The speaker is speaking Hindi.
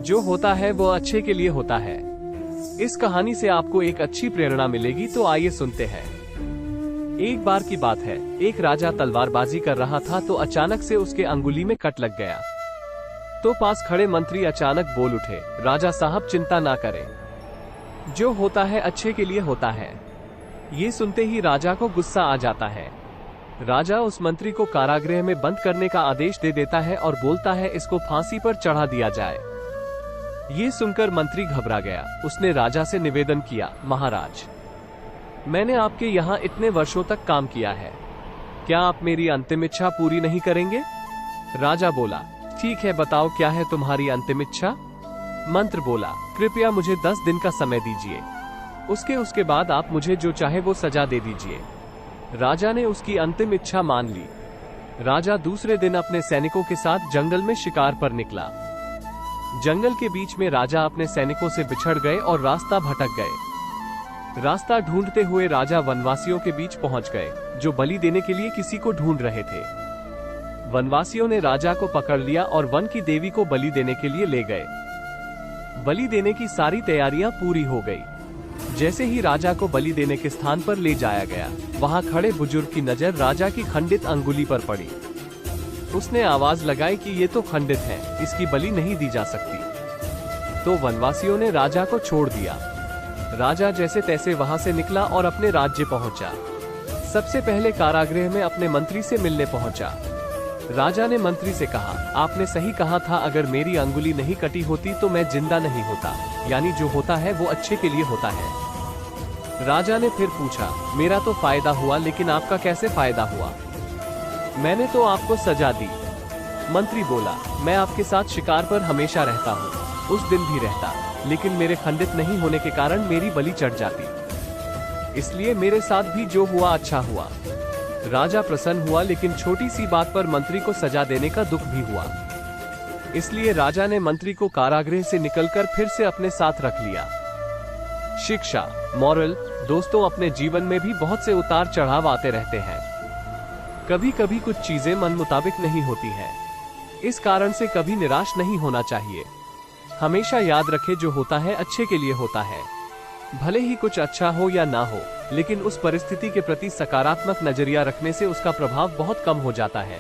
जो होता है वो अच्छे के लिए होता है। इस कहानी से आपको एक अच्छी प्रेरणा मिलेगी, तो आइए सुनते हैं। एक बार की बात है, एक राजा तलवारबाजी कर रहा था तो अचानक से उसके अंगुली में कट लग गया। तो पास खड़े मंत्री अचानक बोल उठे, राजा साहब चिंता ना करें, जो होता है अच्छे के लिए होता है। ये सुनते ही राजा को गुस्सा आ जाता है। राजा उस मंत्री को कारागृह में बंद करने का आदेश दे देता है और बोलता है इसको फांसी पर चढ़ा दिया जाए। ये सुनकर मंत्री घबरा गया। उसने राजा से निवेदन किया, महाराज, मैंने आपके यहाँ इतने वर्षों तक काम किया है, क्या आप मेरी अंतिम इच्छा पूरी नहीं करेंगे? राजा बोला, ठीक है, बताओ क्या है तुम्हारी अंतिम इच्छा? मंत्र बोला, कृपया मुझे 10 दिन का समय दीजिए, उसके बाद आप मुझे जो चाहे वो सजा दे दीजिए। राजा ने उसकी अंतिम इच्छा मान ली। राजा दूसरे दिन अपने सैनिकों के साथ जंगल में शिकार पर निकला। जंगल के बीच में राजा अपने सैनिकों से बिछड़ गए और रास्ता भटक गए। रास्ता ढूंढते हुए राजा वनवासियों के बीच पहुंच गए, जो बलि देने के लिए किसी को ढूंढ रहे थे। वनवासियों ने राजा को पकड़ लिया और वन की देवी को बलि देने के लिए ले गए। बलि देने की सारी तैयारियां पूरी हो गई। जैसे ही राजा को बलि देने के स्थान पर ले जाया गया, वहां खड़े बुजुर्ग की नजर राजा की खंडित अंगुली पर पड़ी। उसने आवाज लगाई कि ये तो खंडित है, इसकी बलि नहीं दी जा सकती। तो वनवासियों ने राजा को छोड़ दिया। राजा जैसे तैसे वहां से निकला और अपने राज्य पहुंचा। सबसे पहले कारागृह में अपने मंत्री से मिलने पहुंचा। राजा ने मंत्री से कहा, आपने सही कहा था, अगर मेरी अंगुली नहीं कटी होती तो मैं जिंदा नहीं होता, यानी जो होता है वो अच्छे के लिए होता है। राजा ने फिर पूछा, मेरा तो फायदा हुआ, लेकिन आपका कैसे फायदा हुआ? मैंने तो आपको सजा दी। मंत्री बोला, मैं आपके साथ शिकार पर हमेशा रहता हूँ, उस दिन भी रहता, लेकिन मेरे खंडित नहीं होने के कारण मेरी बलि चढ़ जाती, इसलिए मेरे साथ भी जो हुआ अच्छा हुआ। राजा प्रसन्न हुआ, लेकिन छोटी सी बात पर मंत्री को सजा देने का दुख भी हुआ। इसलिए राजा ने मंत्री को कारागृह से निकलकर फिर से अपने साथ रख लिया। शिक्षा, मॉरल, दोस्तों, अपने जीवन में भी बहुत से उतार चढ़ाव आते रहते हैं। कभी कभी कुछ चीजें मन मुताबिक नहीं होती हैं। इस कारण से कभी निराश नहीं होना चाहिए। हमेशा याद रखें, जो होता है अच्छे के लिए होता है। भले ही कुछ अच्छा हो या ना हो, लेकिन उस परिस्थिति के प्रति सकारात्मक नजरिया रखने से उसका प्रभाव बहुत कम हो जाता है।